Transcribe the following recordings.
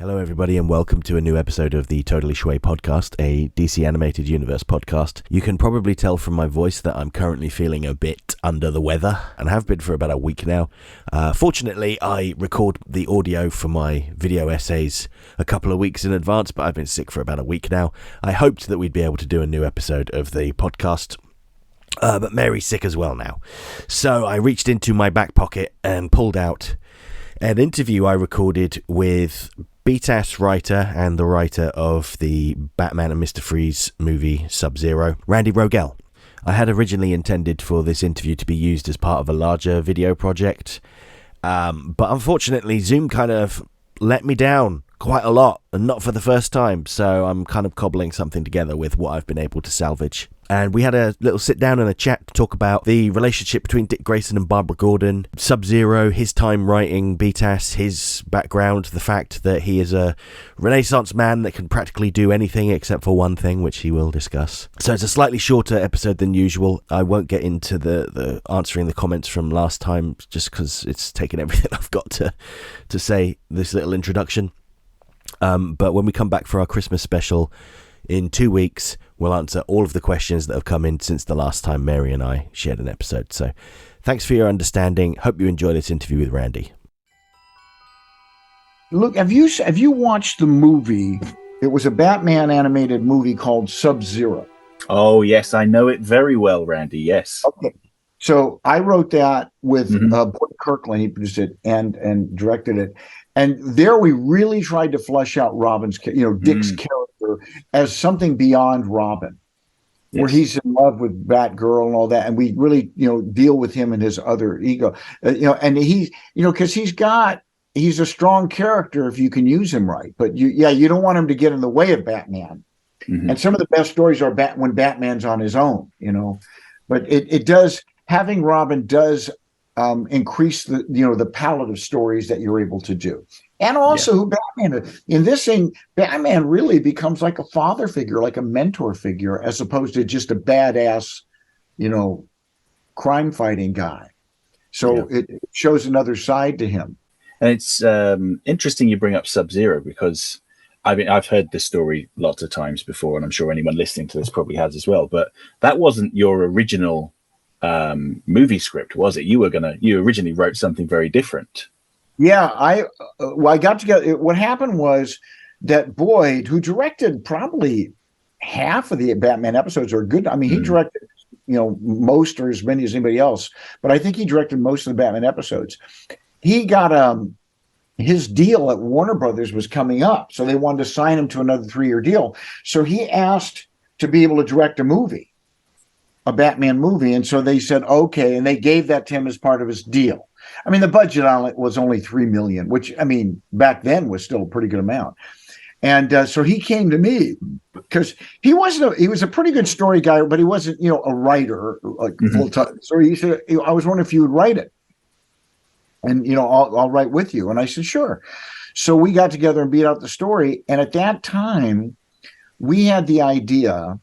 Hello everybody and welcome to a new episode of the Totally Schway podcast, a DC Animated Universe podcast. You can probably tell from my voice that I'm currently feeling a bit under the weather and have been for about a week now. Fortunately, I record the audio for my video essays a couple of weeks in advance, but I've been sick for about a week now. I hoped that we'd be able to do a new episode of the podcast, but Mary's sick as well now. So I reached into my back pocket and pulled out an interview I recorded with BTAS writer and the writer of the Batman and Mr. Freeze movie Subzero, Randy Rogel. I had originally intended for this interview to be used as part of a larger video project, but unfortunately Zoom kind of let me down quite a lot, and not for the first time, so I'm kind of cobbling something together with what I've been able to salvage. And we had a little sit down and a chat to talk about the relationship between Dick Grayson and Barbara Gordon, Subzero, his time writing BTAS, his background, the fact that he is a Renaissance man that can practically do anything except for one thing, which he will discuss. So it's a slightly shorter episode than usual. I won't get into the answering the comments from last time, just because it's taken everything I've got to say this little introduction. But when we come back for our Christmas special in 2 weeks, we'll answer all of the questions that have come in since the last time Mary and I shared an episode. So thanks for your understanding. Hope you enjoy this interview with Randy. Look, have you watched the movie? It was a Batman animated movie called Subzero. Oh, yes, I know it very well, Randy. Yes. Okay. So I wrote that with Boyd Kirkland. He produced it and directed it. And there we really tried to flesh out Robin's, Dick's character as something beyond Robin, where he's in love with Batgirl and all that. And we really, deal with him and his other ego, and he, because he's a strong character if you can use him right. But you don't want him to get in the way of Batman. Mm-hmm. And some of the best stories are when Batman's on his own, but it does, having Robin does increase the palette of stories that you're able to do. And also who Batman is. In this thing, Batman really becomes like a father figure, like a mentor figure, as opposed to just a badass, crime fighting guy. So it shows another side to him. And it's interesting you bring up Subzero, because I've heard this story lots of times before, and I'm sure anyone listening to this probably has as well. But that wasn't your original movie script, was it? You originally wrote something very different. Yeah, I got together. What happened was that Boyd, who directed probably half of the Batman episodes, are good. I mean, he directed, most or as many as anybody else, but I think he directed most of the Batman episodes. He got his deal at Warner Brothers was coming up, so they wanted to sign him to another 3-year deal. So he asked to be able to direct a Batman movie, and so they said okay, and they gave that to him as part of his deal. I mean, the budget on it was only $3 million, which, I mean, back then was still a pretty good amount. And so he came to me because he was a pretty good story guy, but he wasn't, a writer like full time. So he said, I was wondering if you would write it, and I'll write with you. And I said, sure. So we got together and beat out the story. And at that time, we had the idea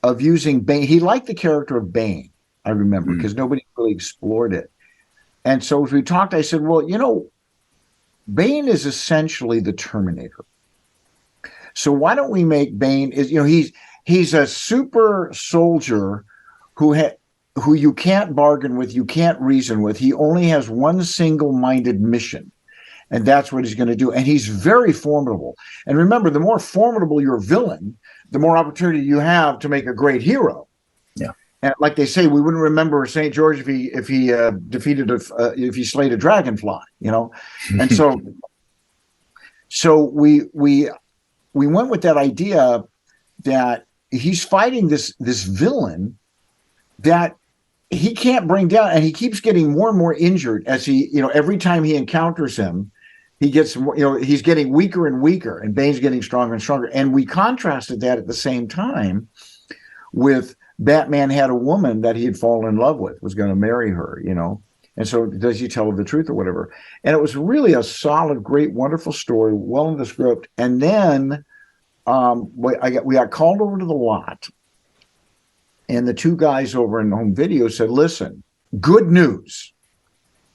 of using Bane. He liked the character of Bane, I remember, because nobody really explored it. And so as we talked, I said, well, Bane is essentially the Terminator. So why don't we make Bane he's a super soldier who you can't bargain with, you can't reason with. He only has one single-minded mission, and that's what he's going to do. And he's very formidable. And remember, the more formidable your villain, the more opportunity you have to make a great hero. Yeah. And like they say, we wouldn't remember St. George if he if he slayed a dragonfly, And so we went with that idea that he's fighting this villain that he can't bring down, and he keeps getting more and more injured as he, every time he encounters him, he gets more, he's getting weaker and weaker, and Bane's getting stronger and stronger. And we contrasted that at the same time with Batman had a woman that he had fallen in love with, was going to marry her, and so does he tell her the truth or whatever? And it was really a solid, great, wonderful story, well in the script. And then we got called over to the lot, and the two guys over in home video said, listen, good news.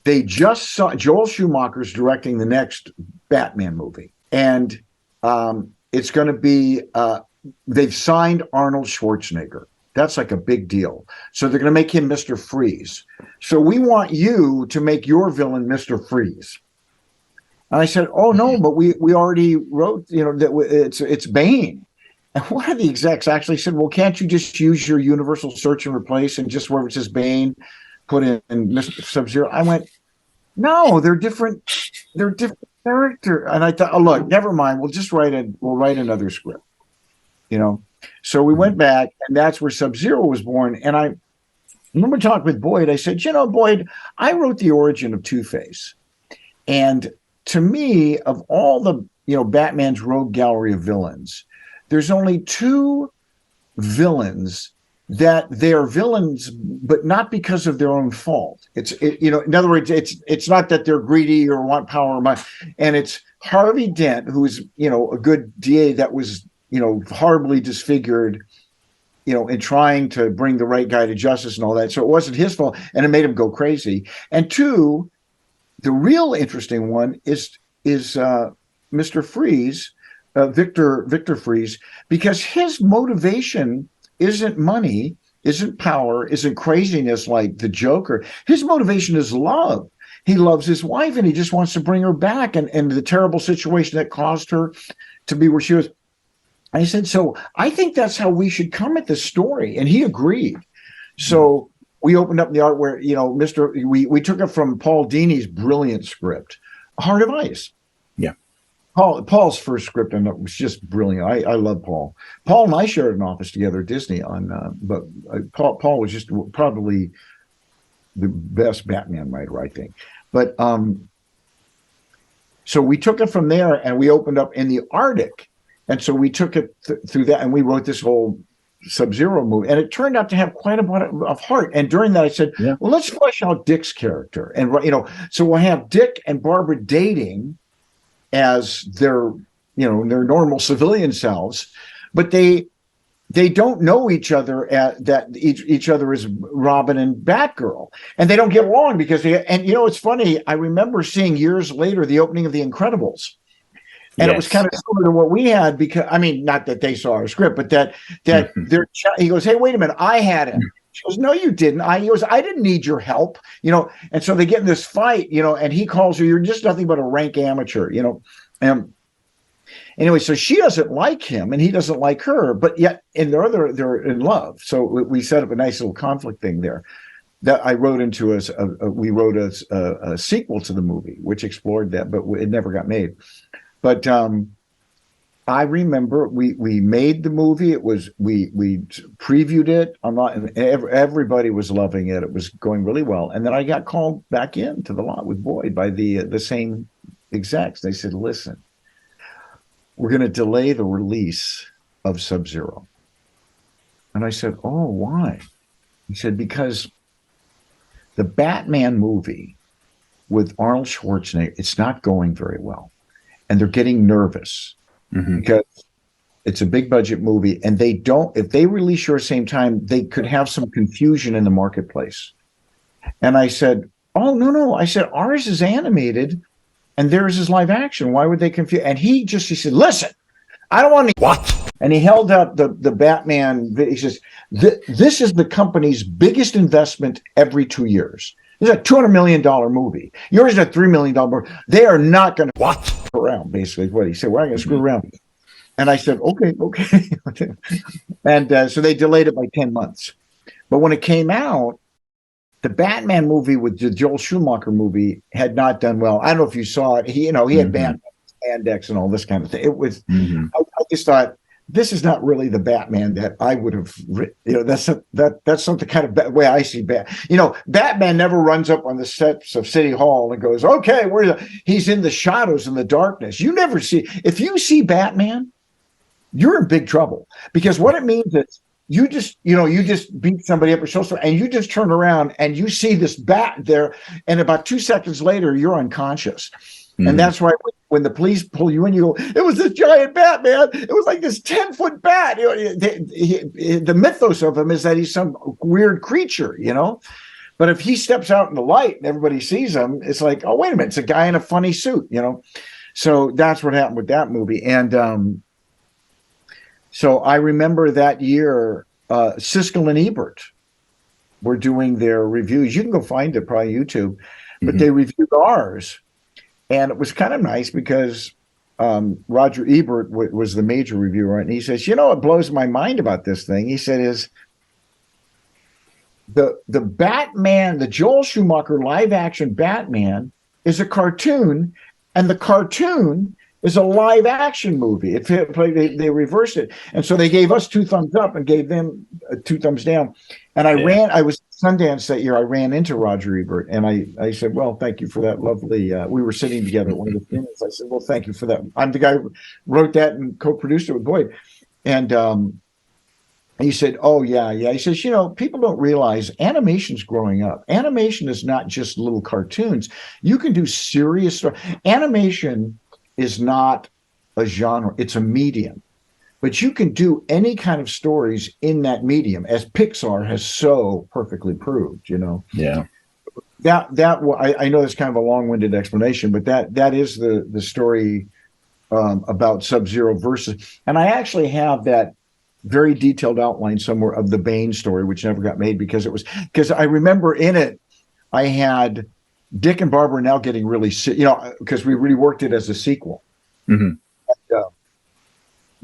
They just saw Joel Schumacher's directing the next Batman movie. and it's going to be. They've signed Arnold Schwarzenegger. That's like a big deal. So they're going to make him Mr. Freeze. So we want you to make your villain Mr. Freeze. And I said, oh no, but we already wrote, that it's Bane. And one of the execs actually said, well, can't you just use your universal search and replace and just wherever it says Bane, put in Mr. Subzero? I went, no, they're different character. And I thought, oh look, never mind. We'll write another script. So we went back, and that's where Subzero was born. And I remember talking with Boyd. I said, Boyd, I wrote the origin of Two-Face. And to me, of all the, Batman's rogue gallery of villains, there's only two villains that they are villains, but not because of their own fault. In other words, it's not that they're greedy or want power or money. And it's Harvey Dent, who is, a good DA that was, horribly disfigured, in trying to bring the right guy to justice and all that. So it wasn't his fault, and it made him go crazy. And two, the real interesting one is Mr. Freeze, Victor Freeze, because his motivation isn't money, isn't power, isn't craziness like the Joker. His motivation is love. He loves his wife, and he just wants to bring her back, and the terrible situation that caused her to be where she was. I said, so I think that's how we should come at this story. And he agreed. So we opened up the art where, we took it from Paul Dini's brilliant script, Heart of Ice. Yeah. Paul's first script, and it was just brilliant. I love Paul. Paul and I shared an office together at Disney but Paul was just probably the best Batman writer, I think. But so we took it from there, and we opened up in the Arctic. And so we took it through that, and we wrote this whole Subzero movie, and it turned out to have quite a bit of heart. And during that, I said, well, let's flesh out Dick's character. And, so we'll have Dick and Barbara dating as their normal civilian selves, but they don't know each other each other is Robin and Batgirl, and they don't get along because it's funny. I remember seeing years later the opening of The Incredibles. And It was kind of similar to what we had, because not that they saw our script, but that he goes, hey, wait a minute, I had him. She goes, no, you didn't. He goes, I didn't need your help, And so they get in this fight, and he calls her, you're just nothing but a rank amateur, Anyway, so she doesn't like him, and he doesn't like her, but yet they're in love. So we set up a nice little conflict thing there. That I wrote into we wrote a sequel to the movie, which explored that, but it never got made. But I remember we made the movie. It was we previewed it. Everybody was loving it. It was going really well. And then I got called back into the lot with Boyd by the same execs. They said, "Listen, we're going to delay the release of Subzero." And I said, "Oh, why?" He said, "Because the Batman movie with Arnold Schwarzenegger, it's not going very well. And they're getting nervous because it's a big budget movie, and if they release yours same time, they could have some confusion in the marketplace." And I said, "Oh, no." I said, "Ours is animated and theirs is live action. Why would they confuse?" And he said, "Listen, I don't want any." What? And he held up the Batman. He says, "This is the company's biggest investment every 2 years. This is a $200 million movie. Yours is a $3 million movie. They are not going to screw around," basically, is what he said. "We're not going to screw around." And I said, okay. And so they delayed it by 10 months. But when it came out, the Batman movie with the Joel Schumacher movie had not done well. I don't know if you saw it. He had Batman spandex and all this kind of thing. It was, I just thought, this is not really the Batman that I would have written. That's not the kind of way I see Batman. Batman never runs up on the steps of City Hall and goes, "Okay, he's in the shadows and the darkness." You never see. If you see Batman, you're in big trouble, because what it means is you just beat somebody up or so, and you just turn around and you see this bat there, and about 2 seconds later, you're unconscious. And that's why when the police pull you in, you go, "It was this giant bat, man. It was like this 10-foot bat." The mythos of him is that he's some weird creature, But if he steps out in the light and everybody sees him, it's like, "Oh, wait a minute, it's a guy in a funny suit," So that's what happened with that movie. And so I remember that year, Siskel and Ebert were doing their reviews. You can go find it probably YouTube, but they reviewed ours. And it was kind of nice because Roger Ebert was the major reviewer. And he says, what blows my mind about this thing, he said, is the Batman, the Joel Schumacher live action Batman is a cartoon, and the cartoon is a live action movie. They reversed it. And so they gave us 2 thumbs up and gave them 2 thumbs down. And I was Sundance that year. I ran into Roger Ebert and I said, well, thank you for that lovely, we were sitting together at one of the dinners. I said, well, thank you for that. I'm the guy who wrote that and co-produced it with Boyd. And he said, oh, yeah. He says, people don't realize animation's growing up. Animation is not just little cartoons. You can do serious stuff. Animation is not a genre. It's a medium. But you can do any kind of stories in that medium, as Pixar has so perfectly proved, Yeah. I know that's kind of a long-winded explanation, but that is the story about Subzero versus. And I actually have that very detailed outline somewhere of the Bane story, which never got made because I remember in it, I had Dick and Barbara now getting really sick, because we reworked it as a sequel. Mm-hmm. And,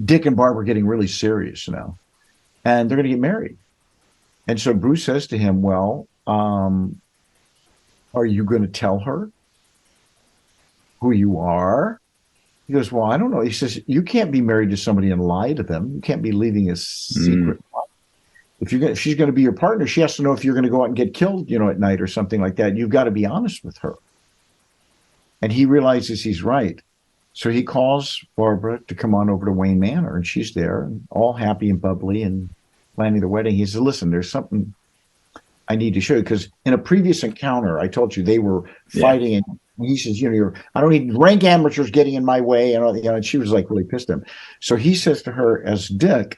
Dick and Barbara getting really serious now, and they're going to get married. And so Bruce says to him, well, are you going to tell her who you are? He goes, well, I don't know. He says, you can't be married to somebody and lie to them. You can't be leaving a secret. If she's going to be your partner, she has to know if you're going to go out and get killed, at night or something like that. You've got to be honest with her. And he realizes he's right. So he calls Barbara to come on over to Wayne Manor, and she's there, and all happy and bubbly and planning the wedding. He says, listen, there's something I need to show you, because in a previous encounter, I told you they were fighting, and he says, I don't need rank amateurs getting in my way, and she was like really pissed at him. So he says to her as Dick,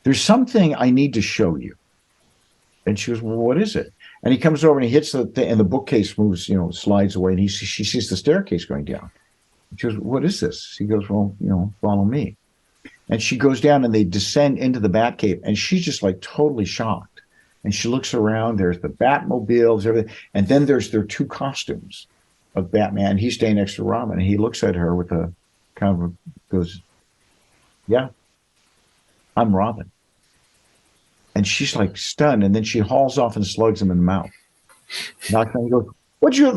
there's something I need to show you. And she goes, well, what is it? And he comes over and he hits the thing, and the bookcase moves, slides away, and she sees the staircase going down. She goes, what is this? He goes, well, follow me. And she goes down and they descend into the Batcave, and she's just like totally shocked. And she looks around, there's the Batmobiles, everything. And then there's their 2 costumes of Batman. He's standing next to Robin, and he looks at her with a kind of goes, yeah, I'm Robin. And she's like stunned, and then she hauls off and slugs him in the mouth. Knocks on, he goes,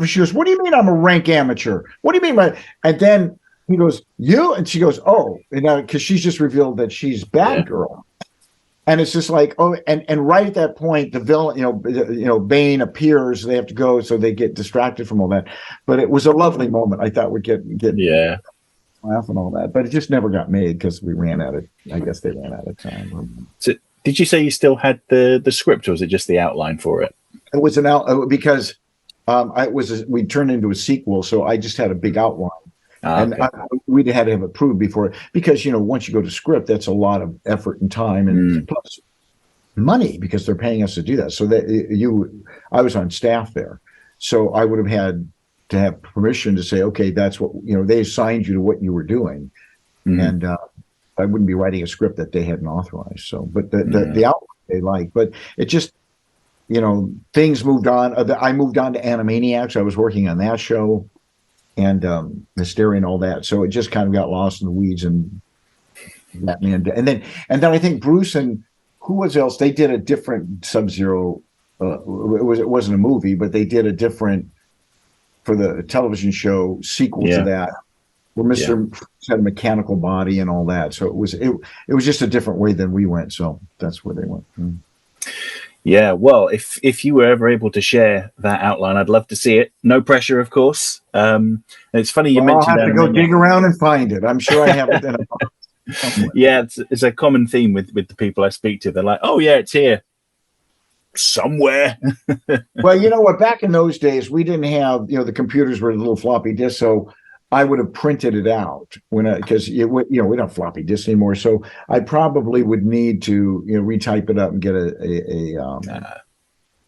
she goes, what do you mean I'm a rank amateur? What do you mean by? And then he goes, you? And she goes, oh, because she's just revealed that she's Batgirl. And it's just like, oh, and right at that point, the villain, Bane appears. They have to go, so they get distracted from all that. But it was a lovely moment. I thought we'd get laugh and all that, but it just never got made because we ran out of. I guess they ran out of time. So, did you say you still had the script, or was it just the outline for it? It was an out because we turned into a sequel, so I just had a big outline. And we had to have it approved before, because once you go to script, that's a lot of effort and time, and plus money, because they're paying us to do that. So I was on staff there, so I would have had to have permission to say, okay, that's what they assigned you to what you were doing, and I wouldn't be writing a script that they hadn't authorized. So, but the outline they liked, but it just things moved on. I moved on to Animaniacs. I was working on that show. And Hysteria and all that, so it just kind of got lost in the weeds. And Batman, and then I think Bruce and who was else? They did a different Subzero. It wasn't a movie, but they did a different for the television show sequel to that, where Mr. had a mechanical body and all that. So it was just a different way than we went. So that's where they went. Yeah, well, if you were ever able to share that outline, I'd love to see it. No pressure, of course. And it's funny you mentioned that. I'll have to go dig around and find it. I'm sure I have it. Yeah, it's a common theme with the people I speak to. They're like, "Oh yeah, it's here somewhere." Well, you know what? Back in those days, we didn't have the computers were little floppy disks, so I would have printed it out because we don't have floppy disks anymore. So I probably would need to retype it up and get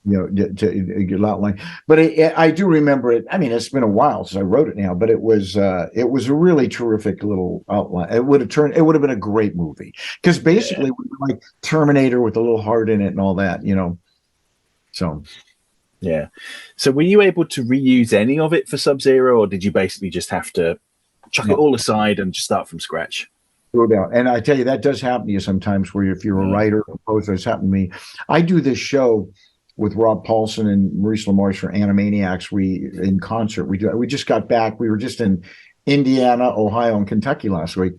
to get outline. But I do remember it. I mean, it's been a while since I wrote it now, but it was a really terrific little outline. It would have been a great movie because basically we were like Terminator with a little heart in it and all that, So yeah. So were you able to reuse any of it for Subzero, or did you basically just have to chuck it all aside and just start from scratch? Go down. And I tell you, that does happen to you sometimes where if you're a writer or composer, it's happened to me. I do this show with Rob Paulson and Maurice LaMarche for Animaniacs. In concert, we just got back. We were just in Indiana, Ohio, and Kentucky last week.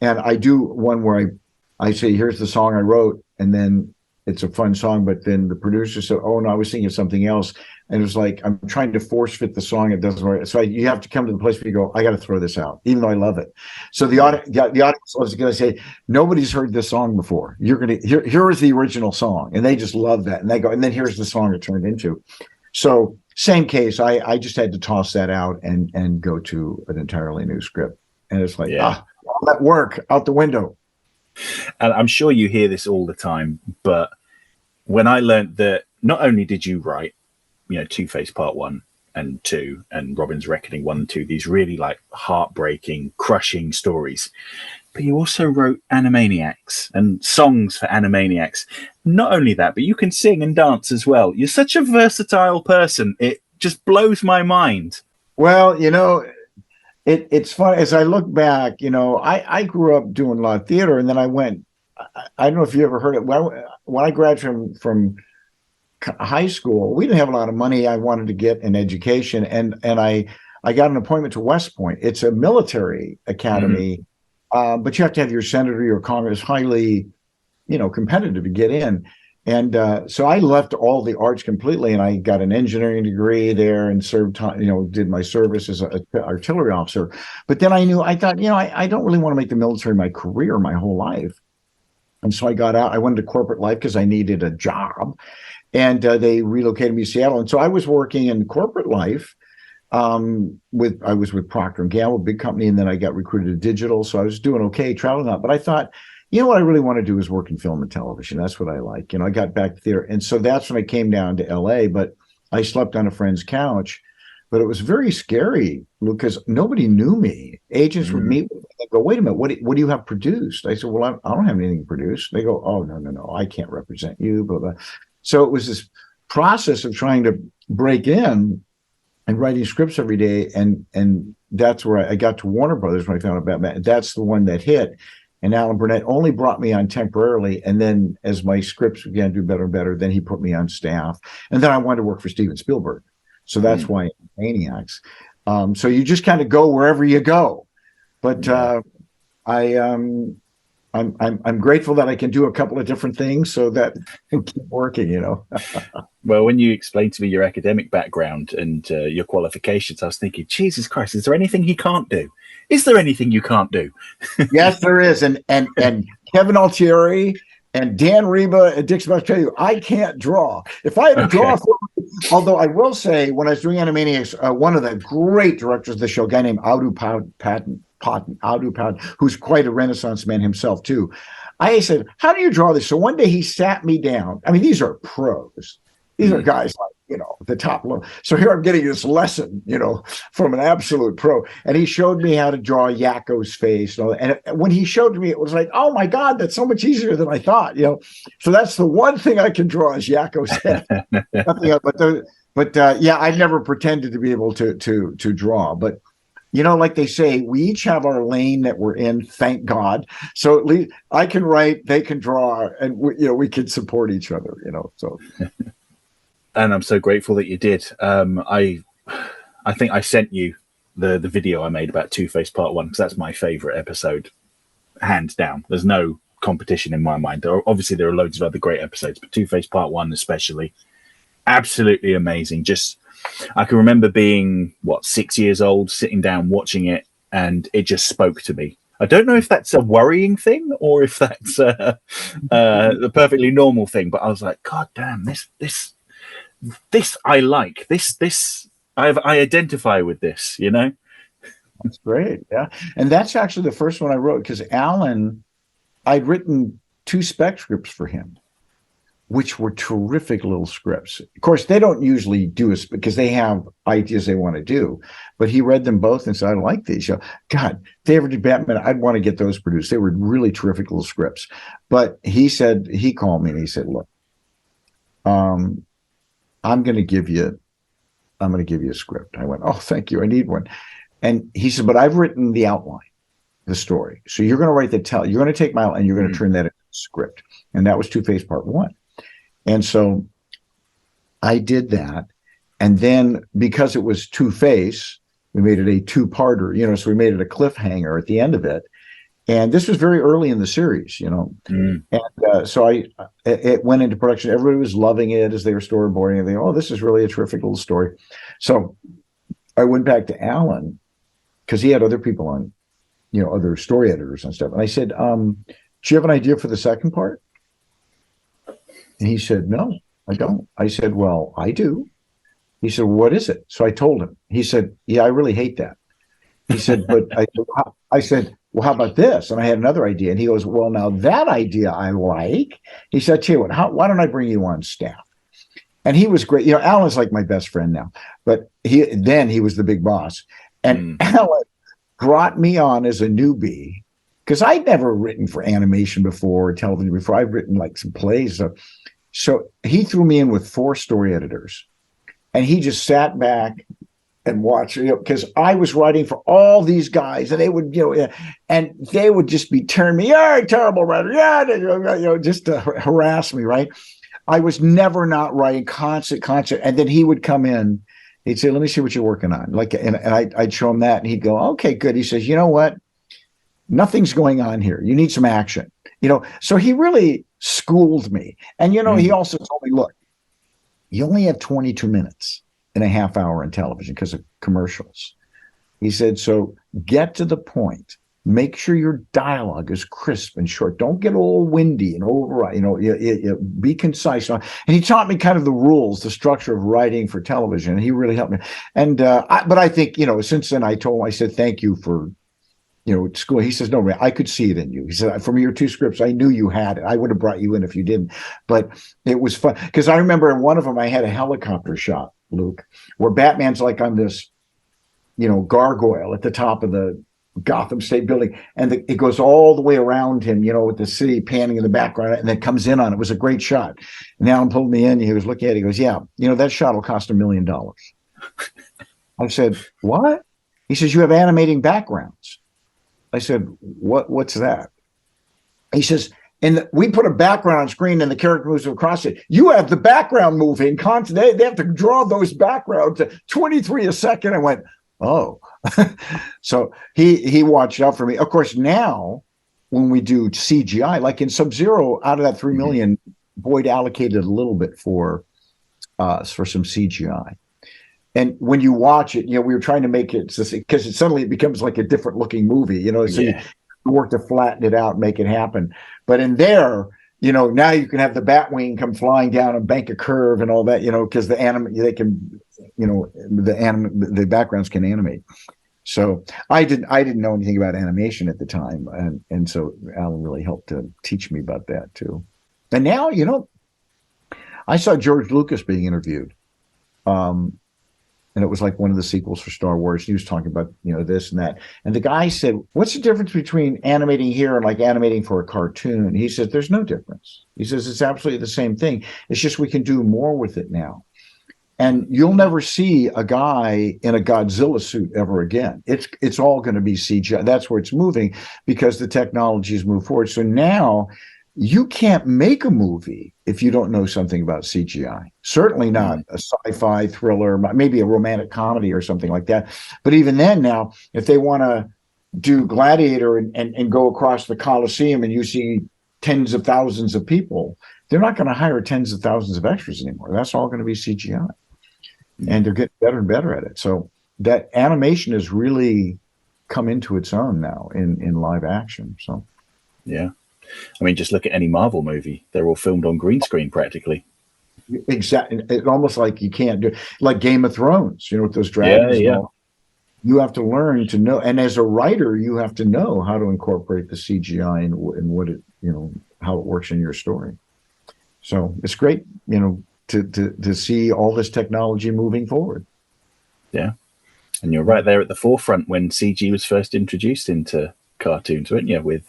And I do one where I say, here's the song I wrote. And then it's a fun song. But then the producer said, oh, no, I was thinking of something else. And it was like, I'm trying to force fit the song. It doesn't work. So you have to come to the place where you go, I got to throw this out, even though I love it. So the audience was going to say, nobody's heard this song before. You're going to here is the original song. And they just love that. And they go, and then here's the song it turned into. So same case, I just had to toss that out and go to an entirely new script. And it's like, all that work out the window. And I'm sure you hear this all the time, but when I learned that not only did you write, Two-Face Part 1 and 2 and Robin's Reckoning 1 and 2, these really like heartbreaking, crushing stories, but you also wrote Animaniacs and songs for Animaniacs. Not only that, but you can sing and dance as well. You're such a versatile person. It just blows my mind. Well, it's fun. As I look back, I grew up doing a lot of theater, and then I went, I don't know if you ever heard it. When I graduated from high school, we didn't have a lot of money. I wanted to get an education, and I got an appointment to West Point. It's a military academy, but you have to have your senator, your Congress, highly, competitive to get in. And so I left all the arts completely, and I got an engineering degree there and served, did my service as an artillery officer. But then I thought, I don't really want to make the military my career my whole life. And so I got out. I went into corporate life because I needed a job. And they relocated me to Seattle. And so I was working in corporate life. I was with Procter & Gamble, big company, and then I got recruited to digital. So I was doing okay, traveling out. But I thought, what I really want to do is work in film and television. That's what I like. I got back there. And so that's when I came down to LA. But I slept on a friend's couch. But it was very scary because nobody knew me. Agents would meet with me and go, wait a minute, what do you have produced? I said, well, I don't have anything produced. They go, oh, no, I can't represent you, blah, blah. So it was this process of trying to break in and writing scripts every day. And that's where I got to Warner Brothers when I found out about Batman. That's the one that hit. And Alan Burnett only brought me on temporarily. And then as my scripts began to do better and better, then he put me on staff. And then I wanted to work for Steven Spielberg. So that's why Maniacs. So you just kind of go wherever you go. But I'm grateful that I can do a couple of different things so that I can keep working, Well, when you explained to me your academic background and your qualifications, I was thinking, Jesus Christ, is there anything he can't do? Is there anything you can't do? Yes, there is. And Kevin Altieri and Dan Reba and Dick Smith tell you, I can't draw. If I had to draw, although I will say, when I was doing Animaniacs, one of the great directors of the show, a guy named Audu Patton, who's quite a Renaissance man himself too. I said, how do you draw this? So one day he sat me down. I mean, these are pros. These are guys like, the top level. So here I'm getting this lesson, from an absolute pro. And he showed me how to draw Yakko's face. And when he showed me, it was like, oh my God, that's so much easier than I thought, So that's the one thing I can draw is Yakko's head. Nothing else, but I never pretended to be able to draw. But like they say, we each have our lane that we're in, thank God. So at least I can write, they can draw, and we can support each other, so. And I'm so grateful that you did. I think I sent you the video I made about Two-Face Part 1 because that's my favorite episode, hands down. There's no competition in my mind. Obviously, there are loads of other great episodes, but Two-Face Part 1 especially, absolutely amazing. I can remember being 6 years old, sitting down watching it, and it just spoke to me. I don't know if that's a worrying thing or if that's a perfectly normal thing, but I was like, God damn, this I like. This I identify with this, That's great. Yeah. And that's actually the first one I wrote because Alan, I'd written 2 spec scripts for him. which were terrific little scripts. Of course, they don't usually do it because they have ideas they want to do, but he read them both and said, I like these. God, if they ever did Batman, I'd want to get those produced. They were really terrific little scripts. But he called me and he said, look, I'm going to give you a script. I went, oh, thank you. I need one. And he said, but I've written the outline, the story. So you're going to write you're going to take my outline and you're going to turn that into a script. And that was Two-Face Part 1. And so I did that. And then because it was Two-Face, we made it a two-parter, so we made it a cliffhanger at the end of it. And this was very early in the series, And so it went into production. Everybody was loving it as they were storyboarding and they, oh, this is really a terrific little story. So I went back to Alan because he had other people on, other story editors and stuff. And I said, do you have an idea for the second part? And he said, no, I don't. I said, well, I do. He said, what is it? So I told him. He said, yeah, I really hate that. He said, but I said, well, how about this? And I had another idea. And he goes, well, now that idea I like. He said, tell you what, why don't I bring you on staff? And he was great. Alan's like my best friend now, but he was the big boss. And Alan brought me on as a newbie because I'd never written for animation before or television before. I've written like some plays. So he threw me in with 4 story editors and he just sat back and watched, because I was writing for all these guys and they would, and they would just be turning me, you're a terrible writer. Yeah. Just to harass me. Right. I was never not writing constant. And then he would come in, he'd say, let me see what you're working on. And I'd show him that and he'd go, okay, good. He says, you know what? Nothing's going on here. You need some action, so he really schooled me. And, he also told me, look, you only have 22 minutes in a half hour in television because of commercials. He said, so get to the point. Make sure your dialogue is crisp and short. Don't get all windy and override. Be concise. And he taught me kind of the rules, the structure of writing for television. And he really helped me. And but I think since then I told him, I said, thank you for school. He says, no, man, I could see it in you. He said, from your 2 scripts, I knew you had it. I would have brought you in if you didn't. But it was fun because I remember in one of them I had a helicopter shot, Luke, where Batman's like on this, gargoyle at the top of the Gotham State building, and it goes all the way around him, with the city panning in the background, and then comes in on it. It was a great shot. And Alan pulled me in. He was looking at it. He goes, yeah, that shot will cost $1 million. I said, what? He says, you have animating backgrounds. I said, what's that? He says, and we put a background on screen and the character moves across it. You have the background moving constantly. They have to draw those backgrounds at 23 a second. I went, oh. So he watched out for me. Of course, now when we do CGI, like in Subzero, out of that 3 million, Boyd allocated a little bit for some CGI. And when you watch it, we were trying to make it because suddenly it becomes like a different looking movie, so you work to flatten it out, make it happen. But in there, now you can have the Batwing come flying down and bank a curve and all that, because the backgrounds can animate. So I didn't know anything about animation at the time, and so Alan really helped to teach me about that too. And now, I saw George Lucas being interviewed. And it was like one of the sequels for Star Wars. He was talking about, this and that. And the guy said, what's the difference between animating here and like animating for a cartoon? He said, there's no difference. He says, it's absolutely the same thing. It's just we can do more with it now. And you'll never see a guy in a Godzilla suit ever again. It's all going to be CGI. That's where it's moving because the technologies move forward. So now you can't make a movie if you don't know something about CGI. Certainly not a sci-fi thriller, maybe a romantic comedy or something like that. But even then now, if they want to do Gladiator and go across the Coliseum and you see tens of thousands of people, they're not going to hire tens of thousands of extras anymore. That's all going to be CGI. And they're getting better and better at it. So that animation has really come into its own now in live action. So, yeah. I mean, just look at any Marvel movie. They're all filmed on green screen practically. Exactly. It's almost like you can't do like Game of Thrones, with those dragons. Yeah. You have to learn to know. And as a writer, you have to know how to incorporate the CGI and what it, how it works in your story. So it's great, to see all this technology moving forward. Yeah. And you're right there at the forefront when CG was first introduced into cartoons, weren't you? With,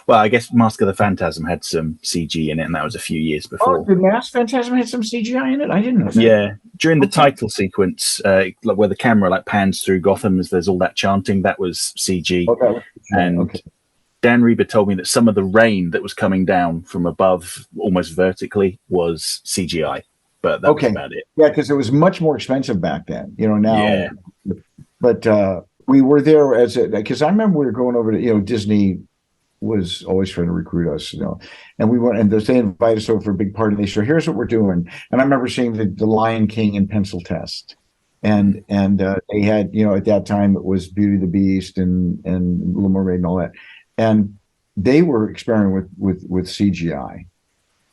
I guess Mask of the Phantasm had some CG in it, and that was a few years before. Oh, did Mask Phantasm had some CGI in it? I didn't know that. Yeah. During the title sequence, where the camera pans through Gotham as there's all that chanting, that was CG. And Dan Reba told me that some of the rain that was coming down from above, almost vertically, was CGI. But that was about it. Yeah, because it was much more expensive back then. Now. Yeah. But we were there because I remember we were going over to, Disney was always trying to recruit us, and we went, and they invited us over for a big party. They said, "Here's what we're doing." And I remember seeing the Lion King in pencil test, and they had, at that time it was Beauty and the Beast and Little Mermaid and all that, and they were experimenting with CGI.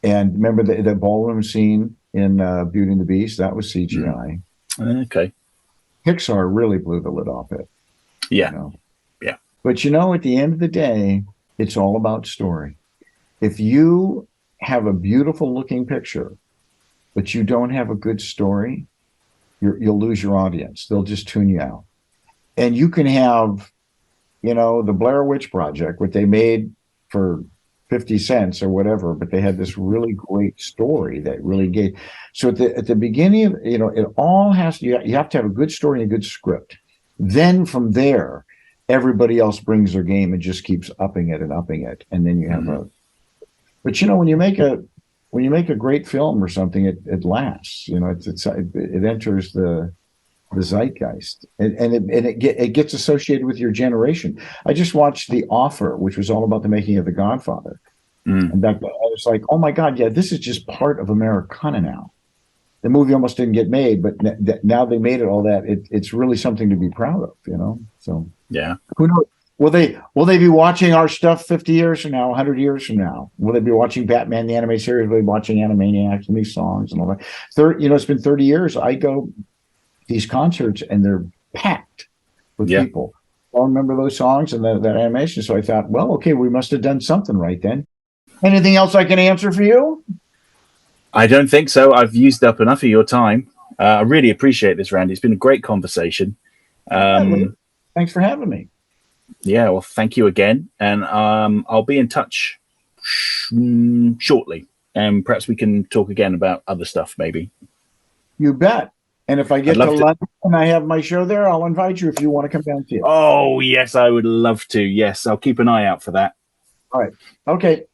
And remember the ballroom scene in Beauty and the Beast? That was CGI. Okay. Pixar really blew the lid off it. Yeah. Yeah. But at the end of the day, it's all about story. If you have a beautiful looking picture, but you don't have a good story, you'll lose your audience. They'll just tune you out. And you can have, the Blair Witch Project, what they made for 50 cents or whatever, but they had this really great story that really gave. So at the beginning of, it all you have to have a good story and a good script. Then from there, everybody else brings their game and just keeps upping it. And then you have but when you make a great film or something, it lasts, it enters the zeitgeist, and it gets associated with your generation. I just watched The Offer, which was all about the making of The Godfather. And back then I was like, oh my God, yeah, this is just part of Americana now. The movie almost didn't get made, but now they made it all that. It's really something to be proud of, So yeah, who knows? Will they be watching our stuff 50 years from now, 100 years from now? Will they be watching Batman the animated series? Will they be watching Animaniacs and these songs and all that? It's been 30 years. I go these concerts and they're packed with people. I remember those songs and that animation. So I thought, well, okay, we must have done something right then. Anything else I can answer for you? I don't think so. I've used up enough of your time. I really appreciate this, Randy. It's been a great conversation. Thanks for having me. Yeah, well, thank you again. And I'll be in touch shortly. And perhaps we can talk again about other stuff, maybe. You bet. And if I get to London and I have my show there, I'll invite you if you want to come down to it. Oh, yes, I would love to. Yes, I'll keep an eye out for that. All right. Okay.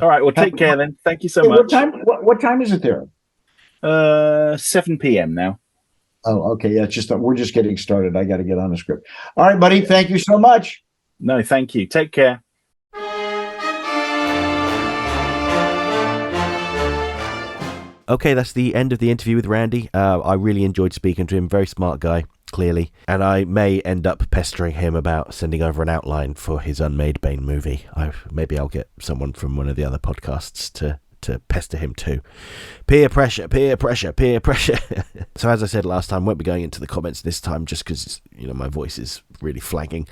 All right. Well, take care then. Thank you so much. What time is it there? 7 p.m. now. Oh, okay. Yeah, we're just getting started. I got to get on the script. All right, buddy. Thank you so much. No, thank you. Take care. Okay, that's the end of the interview with Randy. I really enjoyed speaking to him. Very smart guy, clearly. And I may end up pestering him about sending over an outline for his unmade Bane movie. Maybe I'll get someone from one of the other podcasts to pester him too. Peer pressure. So as I said last time, won't be going into the comments this time just because, my voice is really flagging.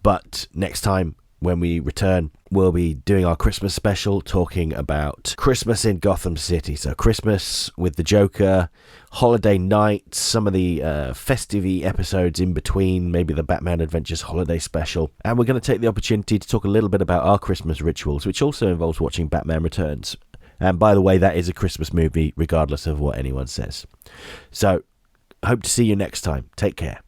But next time, when we return, we'll be doing our Christmas special, talking about Christmas in Gotham City. So Christmas with the Joker, holiday nights, some of the festive episodes in between, maybe the Batman Adventures holiday special. And we're going to take the opportunity to talk a little bit about our Christmas rituals, which also involves watching Batman Returns. And by the way, that is a Christmas movie, regardless of what anyone says. So, hope to see you next time. Take care.